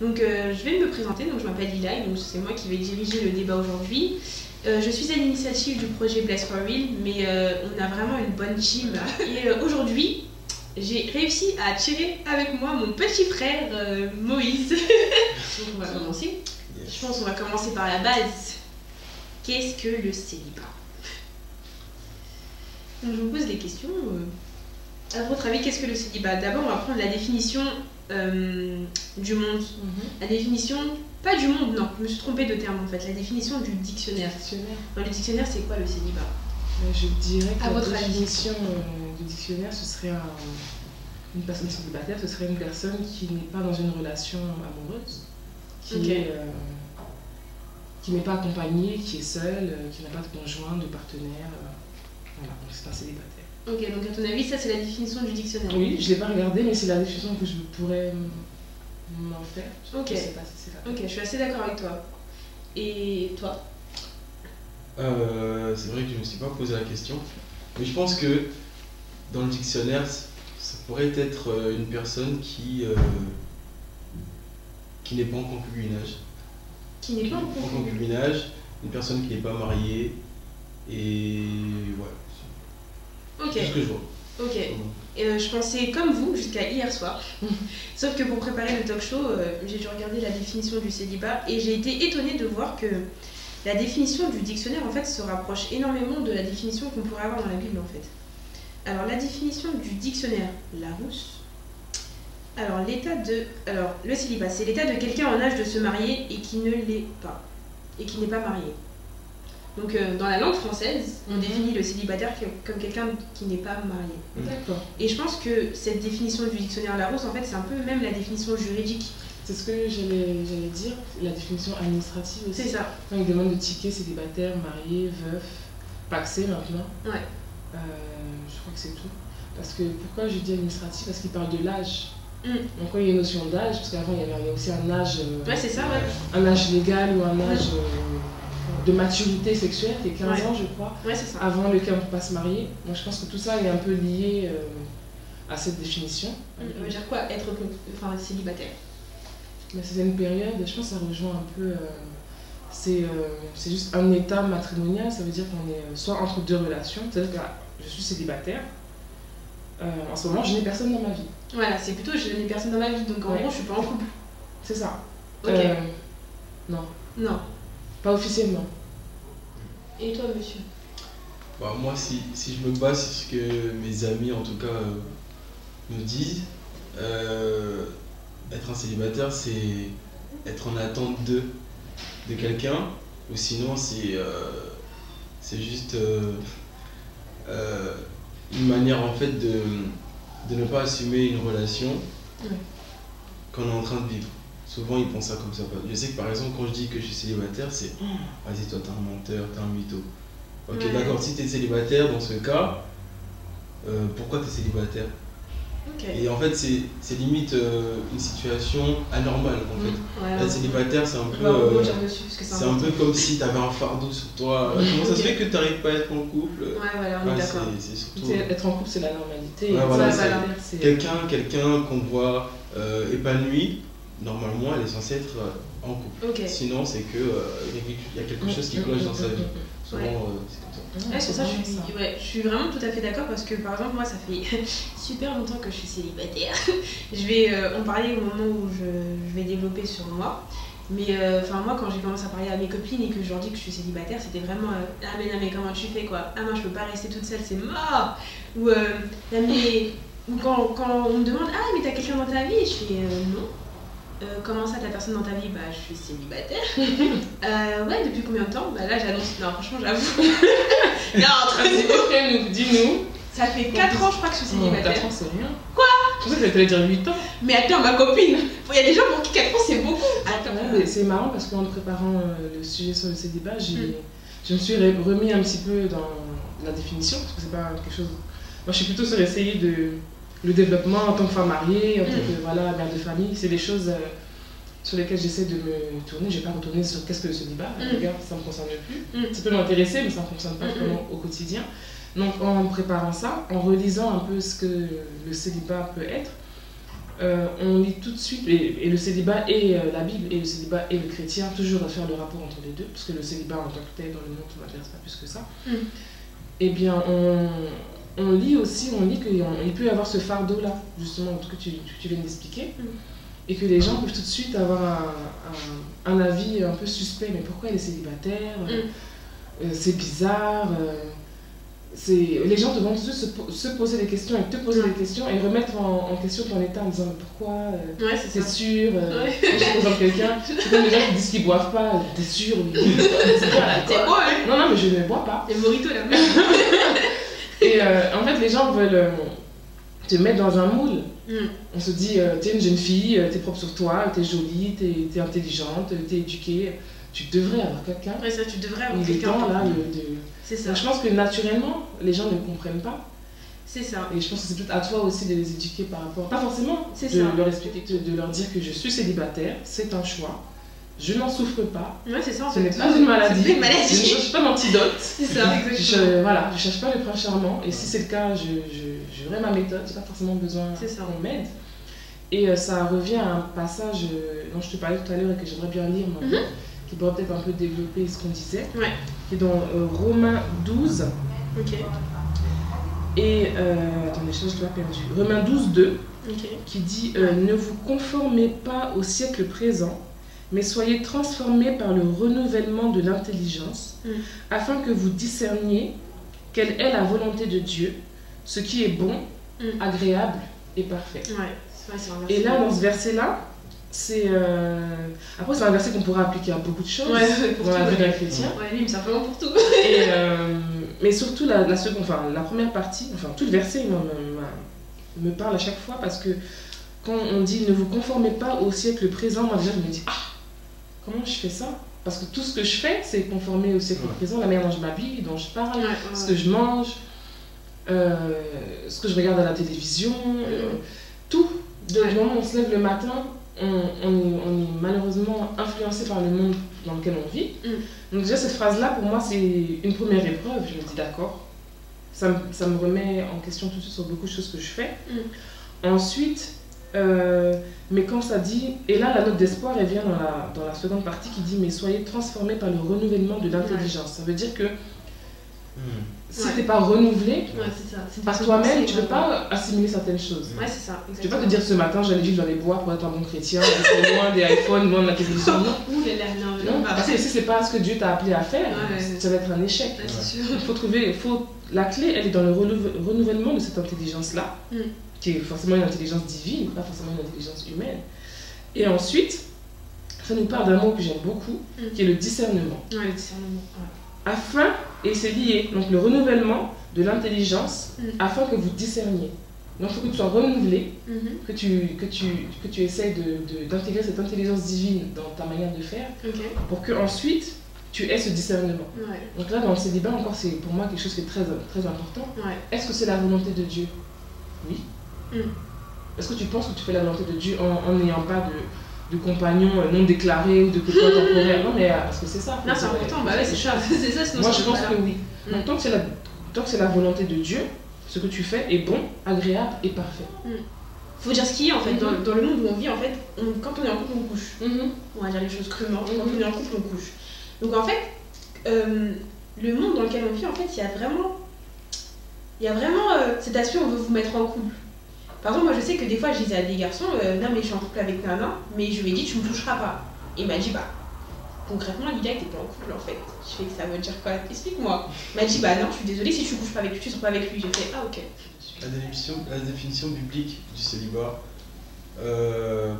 Donc je vais me présenter, donc je m'appelle Lila, donc c'est moi qui vais diriger le débat aujourd'hui. Je suis à l'initiative du projet Bless for Real, mais on a vraiment une bonne team. Et aujourd'hui, j'ai réussi à attirer avec moi mon petit frère Moïse. Donc on va commencer. Yes. Je pense qu'on va commencer par la base. Qu'est-ce que le célibat? Donc je vous pose des questions. À votre avis, qu'est-ce que le célibat? D'abord, on va prendre la définition du monde. La définition, pas du monde, non, je me suis trompée de terme en fait. La définition du dictionnaire. Dans le dictionnaire, c'est quoi le célibat? Je dirais que À la votre avis. définition du dictionnaire, ce serait une personne célibataire, ce serait une personne qui n'est pas dans une relation amoureuse, qui n'est pas accompagnée, qui est seule, qui n'a pas de conjoint, de partenaire. Voilà, donc c'est un célibataire. Ok, donc à ton avis, ça c'est la définition du dictionnaire. Oui, je ne l'ai pas regardé, mais c'est la définition que je pourrais m'en faire. Ok. Je sais pas si c'est la Ok, je suis assez d'accord avec toi. Et toi? C'est vrai que je ne me suis pas posé la question, mais je pense que dans le dictionnaire, ça pourrait être une personne qui n'est pas en concubinage. Qui n'est pas en concubinage. concubinage, une personne qui n'est pas mariée, et voilà. Ok, C'est tout ce que je vois. ok. Et je pensais comme vous jusqu'à hier soir. Sauf que pour préparer le talk show, j'ai dû regarder la définition du célibat et j'ai été étonnée de voir que la définition du dictionnaire en fait se rapproche énormément de la définition qu'on pourrait avoir dans la Bible en fait. Alors la définition du dictionnaire Larousse. Alors le célibat, c'est l'état de quelqu'un en âge de se marier et qui ne l'est pas. Et qui n'est pas marié. Donc dans la langue française, on définit le célibataire comme quelqu'un qui n'est pas marié. D'accord. Et je pense que cette définition du dictionnaire Larousse, en fait, c'est un peu même la définition juridique. C'est ce que j'allais dire, la définition administrative aussi. C'est ça. Quand il demande de ticket célibataire, marié, veuf, pacsé maintenant. Ouais. Je crois que c'est tout. Parce que pourquoi je dis administratif? Parce qu'il parle de l'âge. Mm. Donc quand il y a une notion d'âge, parce qu'avant il y avait aussi un âge, Ouais, c'est ça, ouais. un âge légal ou un âge de maturité sexuelle qui est 15 Ouais. ans je crois, Ouais, c'est ça. avant lequel on ne peut pas se marier. Donc je pense que tout ça est un peu lié à cette définition. Ça veut dire quoi être célibataire? Mais c'est une période, je pense que ça rejoint un peu, c'est juste un état matrimonial, ça veut dire qu'on est soit entre deux relations, c'est-à-dire que je suis célibataire, en ce moment je n'ai personne dans ma vie. Voilà, c'est plutôt je n'ai personne dans ma vie, donc en Ouais. gros je suis pas en couple. C'est ça. Ok. Non, Non. pas officiellement. Et toi, monsieur? Bah, moi, si je me base sur ce que mes amis, en tout cas, me disent, être un célibataire, c'est être en attente de quelqu'un, ou sinon, c'est juste une manière, en fait, de ne pas assumer une relation qu'on est en train de vivre. Souvent, ils pensent ça comme ça. Je sais que, par exemple, quand je dis que je suis célibataire, c'est « Vas-y, toi, t'es un menteur, t'es un mytho. » Ok, Ouais. d'accord, si t'es célibataire, dans ce cas, pourquoi t'es célibataire? Ok. Et en fait, c'est limite une situation anormale, en fait. Ouais, Être célibataire, c'est un on peu... va rebondir dessus parce que c'est un peu comme si t'avais un fardeau sur toi. Comment ça se fait que t'arrives pas à être en couple? Ouais, voilà, on est Ouais, d'accord. c'est surtout... Tu sais, être en couple c'est la normalité. Ouais, voilà, Être c'est- célibataire, c'est Quelqu'un qu'on voit épanoui, normalement, elle est censée être en couple. Ok. Sinon, c'est que il y a quelque chose qui cloche dans sa vie. Souvent, c'est comme ça. Ouais, sur ça, je suis vraiment tout à fait d'accord parce que par exemple, moi, ça fait super longtemps que je suis célibataire. Je vais en parler au moment où je vais développer sur moi. Mais moi, quand j'ai commencé à parler à mes copines et que je leur dis que je suis célibataire, c'était vraiment ah, mais comment tu fais quoi? Ah, moi, je peux pas rester toute seule, c'est mort! Ou quand on me demande ah, mais t'as quelqu'un dans ta vie? Je fais non. Comment ça, t'as personne dans ta vie? Bah, je suis célibataire. Ouais, depuis combien de temps? Bah, là, j'annonce. Non, franchement, j'avoue. Non, entre nous. Dis-nous. Ça fait 4 ans, je crois, que je suis célibataire. 4 ans, c'est rien. Quoi? Je pensais que t'allais dire 8 ans. Mais attends, ma copine, il y a des gens pour qui 4 ans, c'est beaucoup. Attends. Ouais, mais c'est marrant parce qu'en préparant le sujet sur le célibat, je me suis remis un petit peu dans la définition, parce que c'est pas quelque chose... Moi, je suis plutôt sur essayer de... Le développement en tant que femme mariée, en tant que mère de famille, c'est des choses sur lesquelles j'essaie de me tourner. Je ne vais pas retourner sur qu'est-ce que le célibat, regarde, ça ne me concerne plus. Ça peut m'intéresser, mais ça ne me concerne pas vraiment au quotidien. Donc en préparant ça, en relisant un peu ce que le célibat peut être, on lit tout de suite, et le célibat et la Bible, et le célibat et le chrétien, toujours à faire le rapport entre les deux, parce que le célibat en tant que tel dans le monde ne m'intéresse pas plus que ça. Eh bien, on lit qu'il peut y avoir ce fardeau-là, justement, que tu viens d'expliquer, et que les gens peuvent tout de suite avoir un avis un peu suspect. Mais pourquoi elle est célibataire? C'est bizarre. Les gens vont tout de suite se poser des questions et te poser des questions et remettre en question ton état en disant mais pourquoi c'est sûr je présente quelqu'un, c'est comme les gens qui disent qu'ils boivent pas, t'es sûr? C'est quoi hein? Non, mais je ne bois pas. C'est morito là même. Et en fait, les gens veulent te mettre dans un moule. On se dit, t'es une jeune fille, t'es propre sur toi, t'es jolie, t'es intelligente, t'es éduquée. Tu devrais avoir quelqu'un. Ouais, ça, tu devrais avoir quelqu'un. Il est temps là C'est ça. Donc, je pense que naturellement, les gens ne comprennent pas. C'est ça. Et je pense que c'est peut-être à toi aussi de les éduquer par rapport. Pas forcément leur expliquer, de leur dire que je suis célibataire, c'est un choix. Je n'en souffre pas. Ouais, c'est ça. Ce n'est pas une maladie. C'est une maladie. Je ne cherche pas d'antidote. C'est ça, exactement. Je cherche pas le prince charmant. Et si c'est le cas, j'aurai ma méthode. J'ai pas forcément besoin qu'on m'aide. Et ça revient à un passage dont je te parlais tout à l'heure et que j'aimerais bien lire maintenant, qui pourrait peut-être un peu développer ce qu'on disait. Ouais. Qui est dans Romains 12. Ok. Et attendez, je dois perdu. Romains 12, 2. Ok. Qui dit ne vous conformez pas au siècle présent, mais soyez transformés par le renouvellement de l'intelligence, afin que vous discerniez quelle est la volonté de Dieu, ce qui est bon, agréable et parfait. Ouais, et là, dans ce verset-là, c'est après c'est un verset qu'on pourra appliquer à beaucoup de choses dans la vie d'un chrétien. Ouais, lui, mais simplement pour tout. Et, mais surtout la seconde, enfin la première partie, enfin tout le verset me parle à chaque fois parce que quand on dit ne vous conformez pas au siècle présent, moi déjà je me dis comment je fais ça? Parce que tout ce que je fais, c'est conformer au siècle présent, la manière dont je m'habille, dont je parle, ce que je mange, ce que je regarde à la télévision, tout. Du moment où on se lève le matin, on est malheureusement influencé par le monde dans lequel on vit. Donc déjà cette phrase-là, pour moi, c'est une première épreuve. Je me dis d'accord, ça me remet en question tout de suite sur beaucoup de choses que je fais. Ensuite, mais quand ça dit, et là la note d'espoir elle vient dans la seconde partie qui dit mais soyez transformés par le renouvellement de l'intelligence. Ça veut dire que si t'es pas renouvelé par toi-même, tu ne peux pas assimiler certaines choses. Ouais, c'est ça. Tu ne peux pas te dire ce matin j'allais vivre dans les bois pour être un bon chrétien, être loin des iPhones, loin de la télévision. Non, parce que si c'est pas ce que Dieu t'a appelé à faire, ça va être un échec. La clé elle est dans le renouvellement de cette intelligence-là. Qui est forcément une intelligence divine, pas forcément une intelligence humaine. Et ensuite, ça nous parle d'un mot que j'aime beaucoup, qui est le discernement. Ouais, le discernement. Afin, et c'est lié, donc le renouvellement de l'intelligence, afin que vous discerniez. Donc il faut que tu sois renouvelé, que tu essaies d'intégrer cette intelligence divine dans ta manière de faire, pour que ensuite tu aies ce discernement. Donc là, dans le célibat, encore, c'est pour moi quelque chose qui est très, très important. Est-ce que c'est la volonté de Dieu? Oui. Est-ce que tu penses que tu fais la volonté de Dieu en n'ayant pas de compagnons non déclarés ou de copains temporaires? Non, mais parce que c'est ça. Non, c'est important, bah ouais, c'est ça, sinon moi je pense que oui. Donc, tant que c'est la volonté de Dieu, ce que tu fais est bon, agréable et parfait. Faut dire ce qu'il y a en fait, dans le monde où on vit, en fait, quand on est en couple, on couche. On va dire les choses crûment, quand on est en couple, on couche. Donc en fait, le monde dans lequel on vit, en fait, il y a vraiment cet aspect où on veut vous mettre en couple. Par exemple, moi je sais que des fois je disais à des garçons, non mais je suis en couple avec Nana, mais je lui ai dit tu me toucheras pas. Et il m'a dit concrètement Lydia t'es pas en couple en fait. Je fais que ça veut dire quoi? Explique-moi. Il m'a dit non, je suis désolée si tu couches pas avec lui, tu sors pas avec lui. J'ai fait ok. La définition biblique du célibat,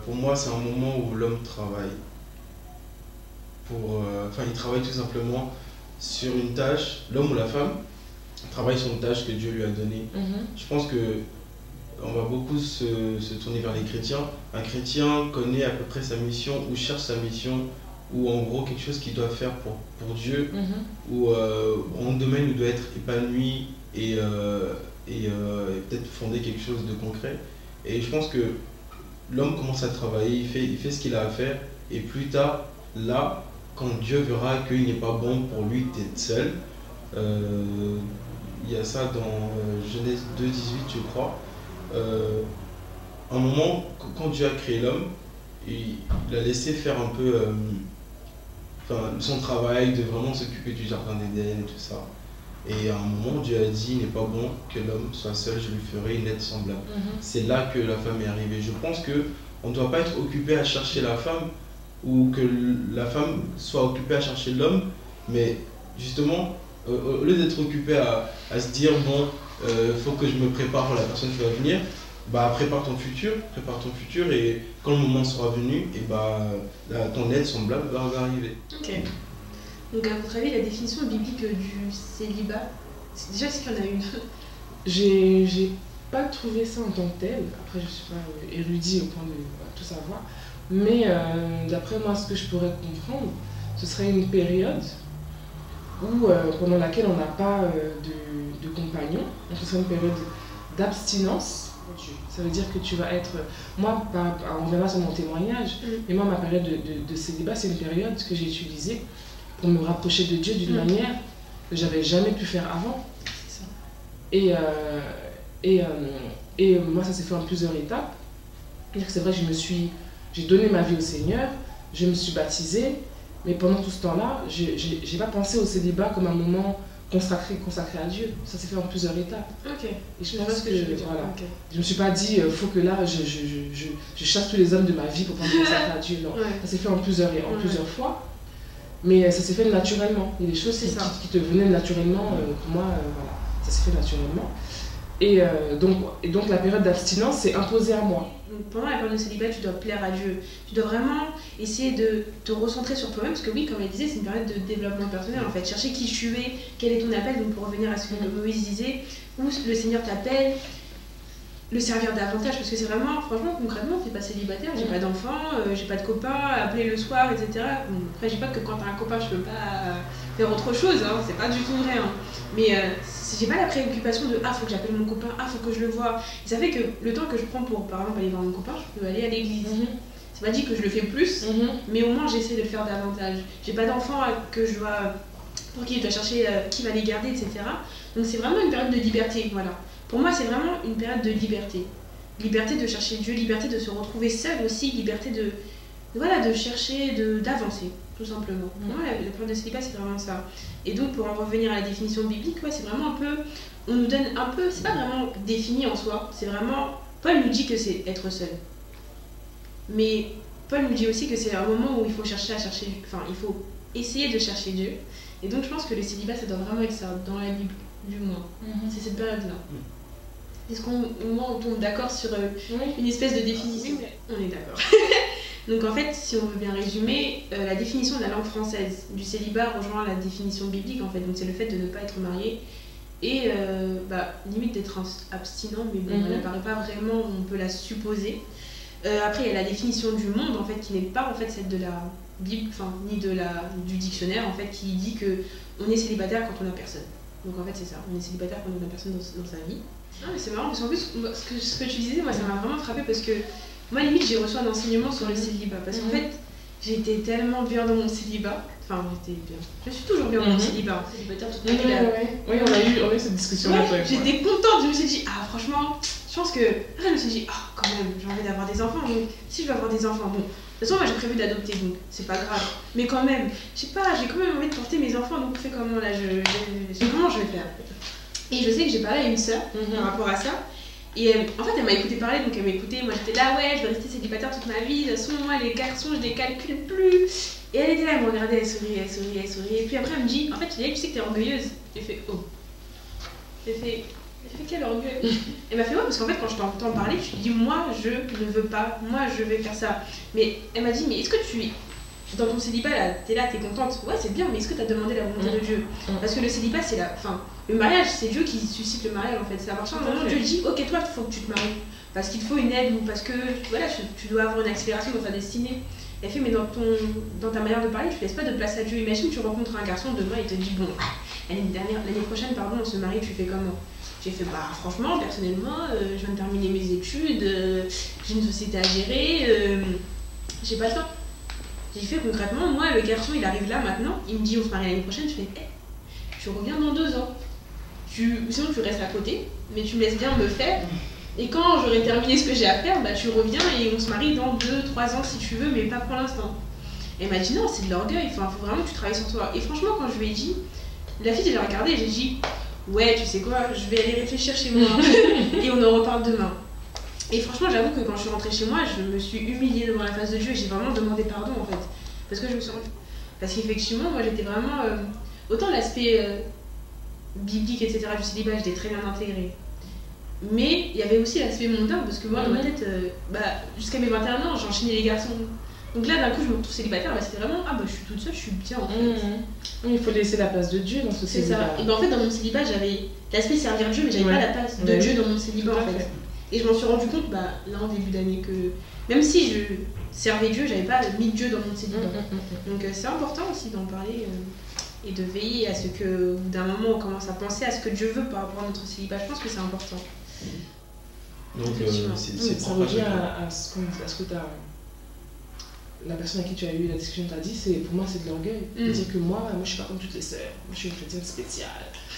pour moi c'est un moment où l'homme travaille. Il travaille tout simplement sur une tâche, l'homme ou la femme travaille sur une tâche que Dieu lui a donnée. Je pense que on va beaucoup se tourner vers les chrétiens. Un chrétien connaît à peu près sa mission ou cherche sa mission ou en gros quelque chose qu'il doit faire pour Dieu ou en domaine où il doit être épanoui et peut-être fonder quelque chose de concret. Et je pense que l'homme commence à travailler, il fait ce qu'il a à faire et plus tard, là, quand Dieu verra qu'il n'est pas bon pour lui d'être seul, il y a ça dans Genèse 2,18 je crois, à un moment, quand Dieu a créé l'homme, il a laissé faire un peu son travail de vraiment s'occuper du jardin d'Éden et tout ça. Et à un moment, Dieu a dit, il n'est pas bon que l'homme soit seul, je lui ferai une aide semblable. C'est là que la femme est arrivée. Je pense qu'on ne doit pas être occupé à chercher la femme ou que la femme soit occupée à chercher l'homme, mais justement, au lieu d'être occupé à se dire, bon, faut que je me prépare pour la personne qui va venir, bah, prépare ton futur et quand le moment sera venu, et bah, ton aide semblable va arriver. Ok. Donc à votre avis, la définition biblique du célibat, déjà est-ce qu'il y en a une? J'ai pas trouvé ça en tant que tel, après je suis pas érudit au point de tout savoir, mais d'après moi ce que je pourrais comprendre, ce serait une période où, pendant laquelle on n'a pas de compagnon, donc ce serait une période d'abstinence. Ça veut dire que tu vas être... Moi, on verra sur mon témoignage, mais moi ma période de célibat, c'est une période que j'ai utilisée pour me rapprocher de Dieu d'une manière que j'avais jamais pu faire avant. C'est ça. Et moi, ça s'est fait en plusieurs étapes. C'est vrai que j'ai donné ma vie au Seigneur, je me suis baptisée, mais pendant tout ce temps-là, j'ai pas pensé au célibat comme un moment consacré à Dieu. Ça s'est fait en plusieurs étapes. Ok. Et je pense que voilà. Okay. Je me suis pas dit, faut que là, je chasse tous les hommes de ma vie pour prendre consacrer à Dieu. Non. Ouais. Ça s'est fait en plusieurs fois. Mais ça s'est fait naturellement. Il y a des choses qui te venaient naturellement. Pour moi, voilà, ça s'est fait naturellement. Et donc la période d'abstinence s'est imposée à moi. Donc pendant la période de célibat, tu dois plaire à Dieu. Tu dois vraiment essayer de te recentrer sur toi-même. Parce que oui, comme elle disait, c'est une période de développement personnel. En fait, chercher qui tu es, quel est ton appel. Donc pour revenir à ce que Moïse disait, où le Seigneur t'appelle, le servir davantage. Parce que c'est vraiment, franchement, concrètement, t'es pas célibataire, j'ai pas d'enfant, j'ai pas de copain, appeler le soir, etc. Bon, après, je dis pas que quand t'as un copain, je peux pas faire autre chose, hein, c'est pas du tout vrai. Hein. Mais j'ai pas la préoccupation de faut que j'appelle mon copain, faut que je le vois. Et ça fait que le temps que je prends pour, par exemple, aller voir mon copain, je peux aller à l'église. C'est pas dit que je le fais plus, mais au moins j'essaie de le faire davantage. J'ai pas d'enfant pour qui je dois chercher qui va les garder, etc. Donc c'est vraiment une période de liberté, voilà. Pour moi, c'est vraiment une période de liberté. Liberté de chercher Dieu, liberté de se retrouver seul aussi, liberté de chercher, d'avancer, tout simplement. Pour moi, la période de célibat, c'est vraiment ça. Et donc, pour en revenir à la définition biblique, c'est vraiment un peu... On nous donne un peu... C'est pas vraiment défini en soi, c'est vraiment... Paul nous dit que c'est être seul. Mais Paul nous dit aussi que c'est un moment où il faut il faut essayer de chercher Dieu. Et donc, je pense que le célibat, ça doit vraiment être ça, dans la Bible, du moins. C'est cette période-là. Est-ce on tombe d'accord sur une espèce de définition? Oui, on est d'accord. Donc en fait, si on veut bien résumer, la définition de la langue française du célibat rejoint la définition biblique en fait. Donc c'est le fait de ne pas être marié et limite d'être abstinent, mais bon, elle n'apparaît pas vraiment, on peut la supposer. Après, il y a la définition du monde en fait qui n'est pas en fait celle de la Bible, ni du dictionnaire en fait, qui dit que on est célibataire quand on n'a personne. Donc en fait c'est ça, on est célibataire quand on n'a personne dans sa vie. Ah mais c'est marrant parce qu'en plus ce que tu disais, moi ça m'a vraiment frappé parce que moi limite j'ai reçu un enseignement sur le célibat parce qu'en fait j'étais tellement bien dans mon célibat, je suis toujours bien dans mon célibat, célibataire toute ma vie. Oui, on a eu cette discussion là. J'étais contente, je me suis dit franchement, je pense que je me suis dit quand même j'ai envie d'avoir des enfants, donc si je veux avoir des enfants, bon. De toute façon, moi j'ai prévu d'adopter, donc c'est pas grave. Mais quand même, je sais pas, j'ai quand même envie de porter mes enfants, donc fais comment là, comment je vais faire. Et je sais que j'ai parlé à une sœur par rapport à ça. Et en fait, elle m'a écouté parler, donc elle m'a écouté. Moi j'étais là, je vais rester célibataire toute ma vie. De toute façon, moi les garçons, je les calcule plus. Et elle était là, elle me regardait, elle souriait. Et puis après, elle me dit, en fait, tu sais que t'es orgueilleuse. J'ai fait, J'ai fait quel orgueil. Elle m'a fait parce qu'en fait quand je t'entends parler, tu te dis moi je ne veux pas, moi je vais faire ça. Mais elle m'a dit est-ce que tu dans ton célibat là, t'es contente? Ouais c'est bien, mais est-ce que tu as demandé la volonté de Dieu? Parce que le célibat c'est le mariage, c'est Dieu qui suscite le mariage en fait. C'est à partir du moment où Dieu dit ok toi il faut que tu te maries, parce qu'il te faut une aide ou parce que voilà, tu dois avoir une accélération dans ta destinée. Elle fait mais dans ta manière de parler tu laisses pas de place à Dieu. Imagine tu rencontres un garçon demain et il te dit bon l'année prochaine on se marie, tu fais comment? J'ai fait franchement, personnellement, je viens de terminer mes études, j'ai une société à gérer, j'ai pas le temps. J'ai fait concrètement, moi le garçon il arrive là maintenant, il me dit on se marie l'année prochaine, je fais tu reviens dans 2 ans. Sinon tu restes à côté, mais tu me laisses bien me faire Et quand j'aurai terminé ce que j'ai à faire, bah tu reviens et on se marie dans 2-3 ans si tu veux, mais pas pour l'instant. Elle m'a dit non, c'est de l'orgueil, enfin faut vraiment que tu travailles sur toi. Et franchement, quand je lui ai dit, la fille, elle a regardé et j'ai dit ouais, tu sais quoi, je vais aller réfléchir chez moi et on en reparle demain. Et franchement, j'avoue que quand je suis rentrée chez moi, je me suis humiliée devant la face de Dieu et j'ai vraiment demandé pardon en fait. Parce que je me suis rendue. Parce qu'effectivement, moi j'étais vraiment. Autant l'aspect biblique, etc., du célibat, je l'ai très bien intégré. Mais il y avait aussi l'aspect mondain, parce que moi, dans ma tête, jusqu'à mes 21 ans, j'enchaînais les garçons. Donc là, d'un coup, je me retrouve célibataire, c'était vraiment je suis toute seule, je suis bien en fait. Il faut laisser la place de Dieu dans ce célibat. C'est ça. Et ben, en fait, dans mon célibat, j'avais l'aspect servir Dieu, mais j'avais pas la place de Dieu dans mon célibat en fait. Et je m'en suis rendu compte, là, en début d'année, que même si je servais Dieu, j'avais pas mis Dieu dans mon célibat. Donc c'est important aussi d'en parler et de veiller à ce que, d'un moment, on commence à penser à ce que Dieu veut par rapport à notre célibat. Je pense que c'est important. Donc ça revient à ce que tu as. La personne à qui tu as eu la discussion t'a dit, pour moi c'est de l'orgueil. De dire que moi je suis pas comme toutes les sœurs, moi je suis une chrétienne spéciale,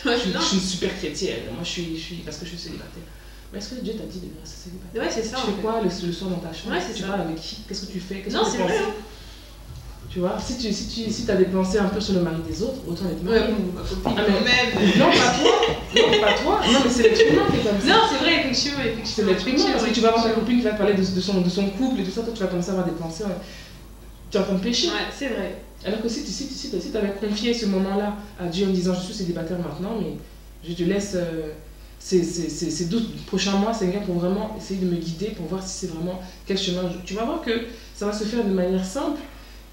je suis une super chrétienne, moi je suis parce que je suis célibataire. Mais est-ce que Dieu t'a dit de rester célibataire? Ouais, c'est ça. Tu fais quoi le soir dans ta chambre? Tu parles avec qui? Qu'est-ce que tu fais? Non, c'est vrai. Tu vois, si tu as des pensées un peu sur le mari des autres, autant être marié. Ma copine. Non, pas toi. Non, pas toi. Non, mais c'est l'être humain qui est comme ça. Non, c'est vrai, effectivement. C'est l'être humain. Parce que tu vas voir ta copine qui va te parler de son couple et tout ça, toi tu vas commencer à avoir des pensées. Tu es en train de pécher. Ouais, c'est vrai. Alors que si tu avais confié ce moment-là à Dieu en me disant je suis célibataire maintenant, mais je te laisse ces 12 prochains mois, Seigneur, pour vraiment essayer de me guider, pour voir si c'est vraiment quel chemin. Tu vas voir que ça va se faire de manière simple.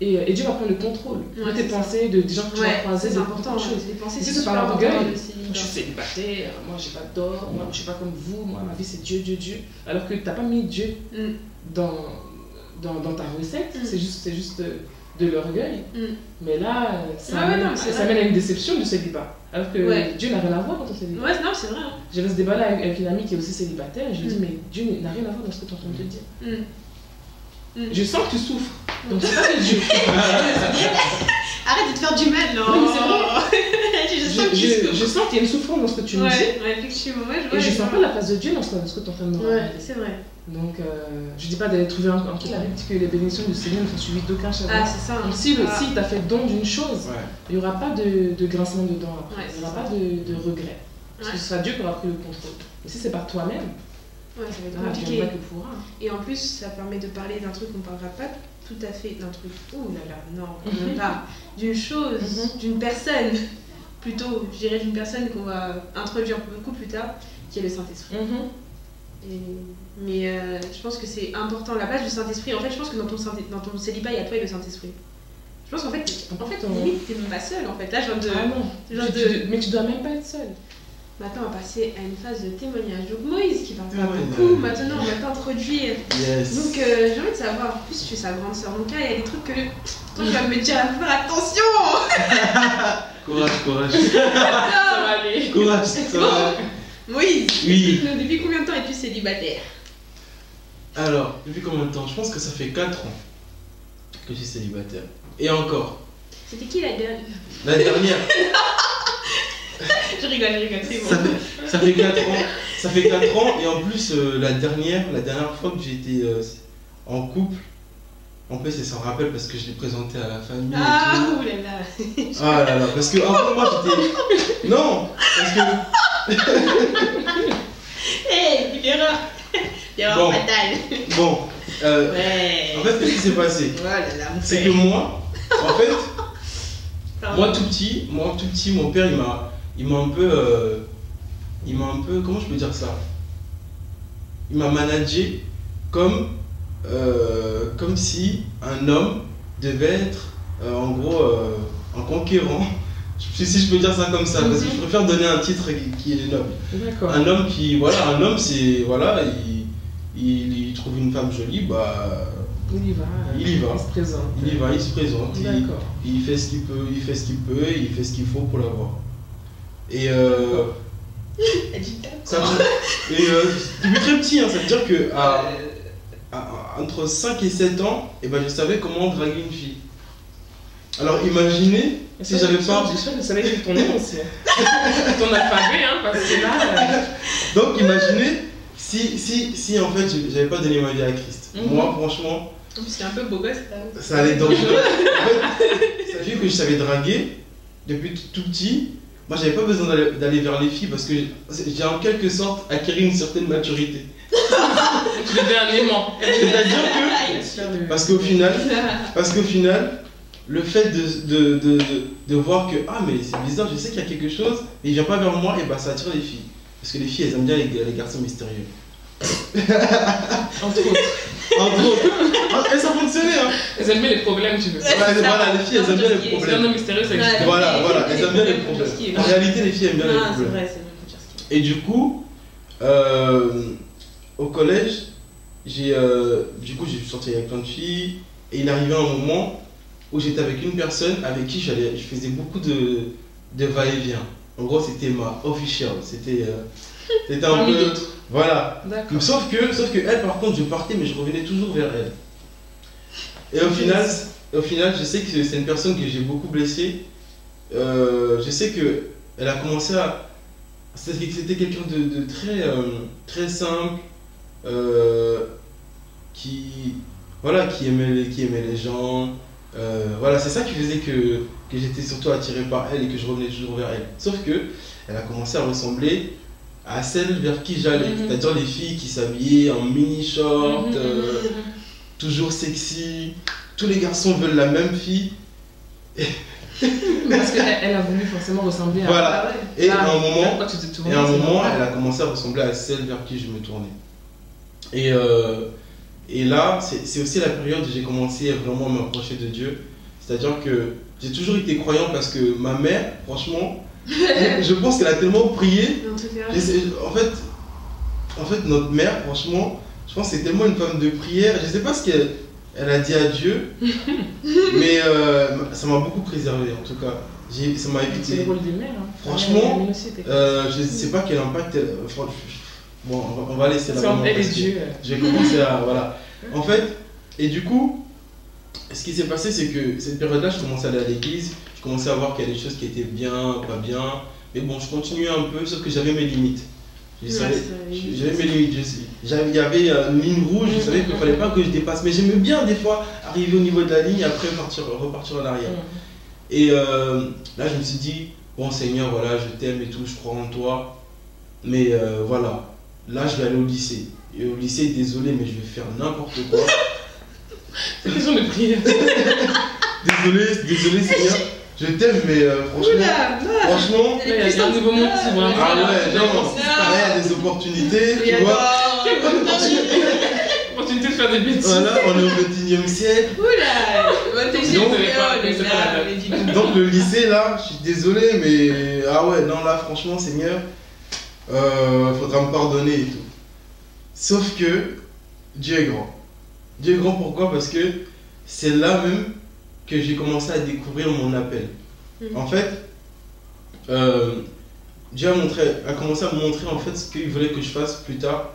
Et Dieu va prendre le contrôle de tes pensées, des gens que tu vas croiser, c'est important. Les pensées, c'est super important. Je suis célibataire, moi j'ai pas d'or, moi je suis pas comme vous, moi ma vie c'est Dieu. Alors que tu n'as pas mis Dieu dans ta recette, c'est juste de l'orgueil. Mais là, ça mène à une déception du célibat. Alors que Dieu n'a rien à voir dans ton célibat. Ouais, non, c'est vrai. J'avais ce débat là avec une amie qui est aussi célibataire et je lui dis mais Dieu n'a rien à voir dans ce que tu es en train de te dire. Je sens que tu souffres. Donc c'est pas que Dieu. Arrête de te faire du mal, non. Oui, mais c'est vrai. Je sens qu'il y a une souffrance dans ce que tu me dis. Ouais, effectivement. Et je sens pas la place de Dieu dans ce que tu es en train de me raconter. Ouais, c'est vrai. Donc je dis pas d'aller trouver un couple. La Bible dit que les bénédictions du Seigneur ne sont suivies d'aucun chagrin. Ah, c'est ça. Donc si tu as fait don d'une chose, il n'y aura pas de grincement de dents après. Il n'y aura pas de regret. Parce que ce sera Dieu qui aura pris le contrôle. Mais si c'est par toi-même, ça va être compliqué. Et en plus, ça permet de parler d'un truc qu'on ne parlera pas tout à fait d'un truc. Ouh là là, non, même pas. D'une chose, d'une personne, plutôt, je dirais d'une personne qu'on va introduire beaucoup plus tard, qui est le Saint-Esprit. Mais je pense que c'est important, la place du Saint-Esprit. En fait, je pense que dans ton célibat, il y a toi et le Saint-Esprit. Je pense qu'en fait, limite, t'es même pas seule en fait. Là, je viens de. Ah non, mais tu dois même pas être seule. Maintenant, on va passer à une phase de témoignage. Donc, Moïse, qui parle pas beaucoup, maintenant, on va t'introduire. Yes. Donc, j'ai envie de savoir, en plus, tu es sa grande sœur. Donc, là, il y a des trucs que toi, tu vas me dire à faire attention. Courage. Ça va aller. Courage, ça va. Moïse, oui. Depuis combien de temps es-tu célibataire? Alors, depuis combien de temps? Je pense que ça fait 4 ans que je suis célibataire. Et encore. C'était qui la dernière? La dernière. Je rigole, c'est bon. Ça fait 4 ans. Ça fait 4 ans et en plus la dernière fois que j'ai été en couple, en plus elle s'en rappelle parce que je l'ai présenté à la famille. Ah oulala. Ah là là, parce que avant moi j'étais. Non, parce que. Hey, une erreur. Erreur fatale. Bon, en fait qu'est-ce qui s'est passé? C'est que moi, en fait, moi tout petit, mon père il m'a un peu, comment je peux dire ça? Il m'a managé comme si un homme devait être en gros un conquérant. Si je peux dire ça comme ça, parce que je préfère donner un titre qui est noble. D'accord. Un homme c'est, voilà, il trouve une femme jolie, bah... Il y va. Il se présente. Il se présente. Il fait ce qu'il peut, il fait ce qu'il faut pour l'avoir. Et depuis très petit, ça veut dire que entre 5 et 7 ans, je savais comment draguer une fille. Alors imaginez si j'avais pas... Je savais que ton nom aussi. Ton alphabet, parce que là... Donc imaginez si en fait j'avais pas donné ma vie à Christ, moi franchement, En plus, c'est un peu beau gosse là. ça allait être dangereux. En fait, ça fait que je savais draguer depuis tout petit. Moi, j'avais pas besoin d'aller vers les filles parce que j'ai en quelque sorte acquis une certaine maturité. Tu devais un aimant. C'est-à-dire que, parce qu'au final, le fait de voir que, ah mais c'est bizarre, je sais qu'il y a quelque chose, mais il vient pas vers moi, et bah ça attire les filles. Parce que les filles, elles aiment bien les garçons mystérieux. Entre autres. Entre autres. Et ça fonctionnait, hein. Elles aiment bien les problèmes, tu veux. Voilà, les filles, elles aiment bien les C'est un problèmes. homme mystérieux, ça existe. Voilà, elles aiment bien les problèmes. En réalité, les filles aiment bien les Ah, c'est problèmes. vrai, c'est vrai, faut dire ce qu'il y a. Et du coup, au collège, j'ai sorti avec plein de filles, et il arrivait un moment où j'étais avec une personne avec qui je faisais beaucoup de va-et-vient. En gros, c'était ma official, c'était un Parmi peu... d'autres. Voilà. D'accord. Sauf que elle, par contre, je partais, mais je revenais toujours vers elle. Et au final, je sais que c'est une personne que j'ai beaucoup blessée. Je sais que elle a commencé à... C'était quelqu'un de très simple, qui aimait les gens. Voilà, c'est ça qui faisait que j'étais surtout attiré par elle et que je revenais toujours vers elle. Sauf que elle a commencé à ressembler à celle vers qui j'allais. C'est-à-dire les filles qui s'habillaient en mini-short, toujours sexy. Tous les garçons veulent la même fille. Parce qu'elle a voulu forcément ressembler à... Voilà. Ah ouais. Et à un moment, elle elle a commencé à ressembler à celle vers qui je me tournais. Et là, c'est aussi la période où j'ai commencé à vraiment m'approcher de Dieu. C'est-à-dire que j'ai toujours été croyant parce que ma mère, franchement, je pense qu'elle a tellement prié. En tout cas. En fait, notre mère, franchement, je pense que c'est tellement une femme de prière. Je ne sais pas ce qu'elle a dit à Dieu, mais ça m'a beaucoup préservé en tout cas. Ça m'a évité. C'est le rôle des mères. Hein. Franchement, je ne sais pas quel impact. Bon, on va laisser la elle et Dieu. J'ai commencé à. Voilà. En fait, et du coup, ce qui s'est passé, c'est que cette période-là, je commençais à aller à l'église. Je commençais à voir qu'il y a des choses qui étaient bien, pas bien. Mais bon, je continuais un peu, sauf que j'avais mes limites. J'avais mes limites. Il y avait une ligne rouge, je savais qu'il ne fallait pas que je dépasse. Mais j'aimais bien, des fois, arriver au niveau de la ligne et après repartir en arrière. Et là, je me suis dit, bon Seigneur, voilà, je t'aime et tout, je crois en toi. Mais voilà, là, je vais aller au lycée. Et au lycée, désolé, mais je vais faire n'importe quoi. C'est question de prière. Désolé Seigneur, je t'aime, mais franchement, il y a un nouveau monde qui s'ouvre. Ah ouais, non, il y a des opportunités, tu vois. Opportunité de faire des bêtises. Voilà, on est au 21e siècle. Donc le lycée là, je suis désolé, mais ah ouais, non là franchement Seigneur, faudra me pardonner et tout. Sauf que Dieu est grand. Dieu est grand pourquoi? Parce que c'est là même que j'ai commencé à découvrir mon appel. En fait, Dieu a commencé à me montrer en fait ce qu'il voulait que je fasse plus tard.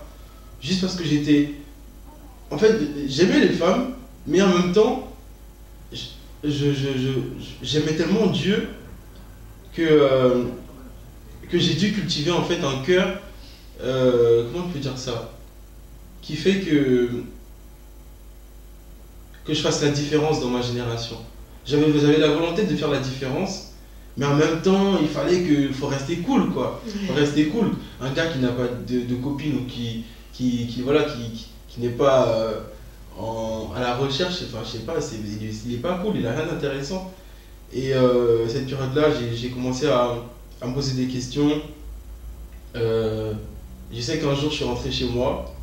Juste parce que j'étais... En fait, j'aimais les femmes, mais en même temps, j'aimais tellement Dieu que j'ai dû cultiver en fait un cœur, comment on peut dire ça, qui fait que je fasse la différence dans ma génération. J'avais la volonté de faire la différence, mais en même temps, il faut rester cool quoi. Il faut rester cool. Un gars qui n'a pas de copine ou qui n'est pas à la recherche, enfin je sais pas, il n'est pas cool, il n'a rien d'intéressant. Et cette période-là, j'ai commencé à me poser des questions. Je sais qu'un jour je suis rentré chez moi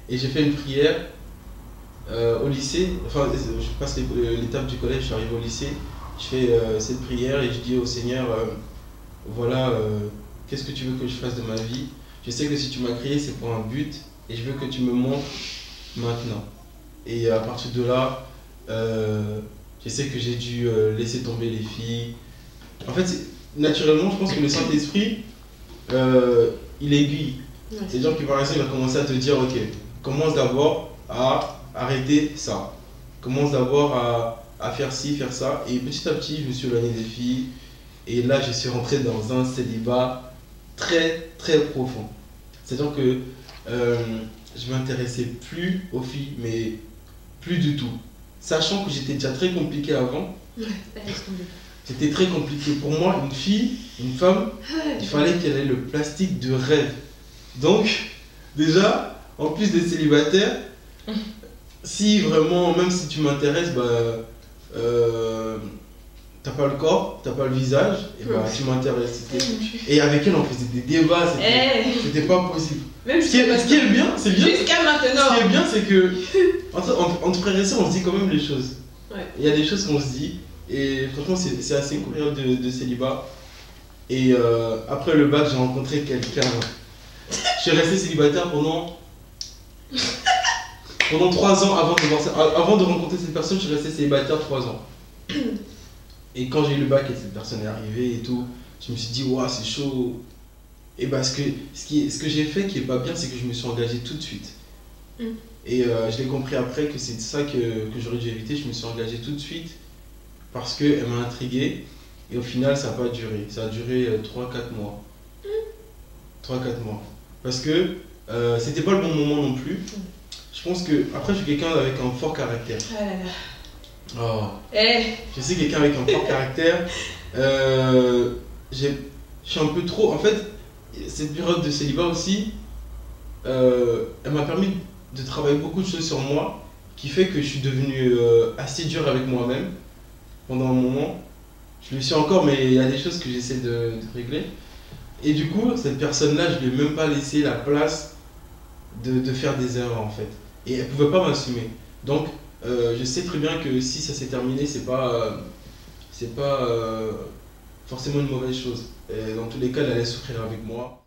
et j'ai fait une prière au lycée. Enfin, je passe l'étape du collège, je suis arrivé au lycée. Je fais cette prière et je dis au Seigneur, voilà, qu'est-ce que tu veux que je fasse de ma vie? Je sais que si tu m'as créé, c'est pour un but et je veux que tu me montres maintenant. Et à partir de là, je sais que j'ai dû laisser tomber les filles. En fait, naturellement, je pense que le Saint-Esprit, il aiguille. C'est-à-dire qu'il va commencer à te dire, ok, commence d'abord à arrêter ça. Commence d'abord à faire ci, faire ça. Et petit à petit, je me suis éloigné des filles. Et là, je suis rentré dans un célibat très, très profond. C'est-à-dire que je m'intéressais plus aux filles, mais plus du tout. Sachant que j'étais déjà très compliqué avant. Ouais, laisse tomber. C'était très compliqué. Pour moi, une fille, une femme, il fallait qu'elle ait le plastique de rêve. Donc, déjà, en plus des célibataires, si vraiment, même si tu m'intéresses, t'as pas le corps, t'as pas le visage, et tu m'intéresses. Et avec elle, on faisait des débats, c'était pas possible. Même ce qui est bien, c'est bien. Jusqu'à maintenant. Ce qui est bien, c'est que entre frères et sœurs, on se dit quand même les choses. Ouais. Il y a des choses qu'on se dit, et franchement, c'est assez cool de célibat. Et après le bac, j'ai rencontré quelqu'un. Je suis resté célibataire pendant 3 ans avant de rencontrer cette personne. Je suis resté célibataire 3 ans. Et quand j'ai eu le bac et cette personne est arrivée et tout, je me suis dit, waouh, c'est chaud. Et parce que ce que j'ai fait qui est pas bien, c'est que je me suis engagé tout de suite. Et je l'ai compris après que c'est ça que j'aurais dû éviter. Je me suis engagé tout de suite parce qu'elle m'a intrigué. Et au final, ça n'a pas duré. Ça a duré 3-4 mois. 3-4 mois. Parce que c'était pas le bon moment non plus. Je pense que. Après, je suis quelqu'un avec un fort caractère. Ah là là. Oh. Je suis quelqu'un avec un fort caractère. Je suis un peu trop. En fait, cette période de célibat aussi, elle m'a permis de travailler beaucoup de choses sur moi, qui fait que je suis devenu assez dur avec moi-même pendant un moment. Je le suis encore, mais il y a des choses que j'essaie de régler. Et du coup, cette personne-là, je ne lui ai même pas laissé la place de faire des erreurs en fait. Et elle ne pouvait pas m'assumer. Donc, je sais très bien que si ça s'est terminé, c'est pas forcément une mauvaise chose. Et dans tous les cas, elle allait souffrir avec moi.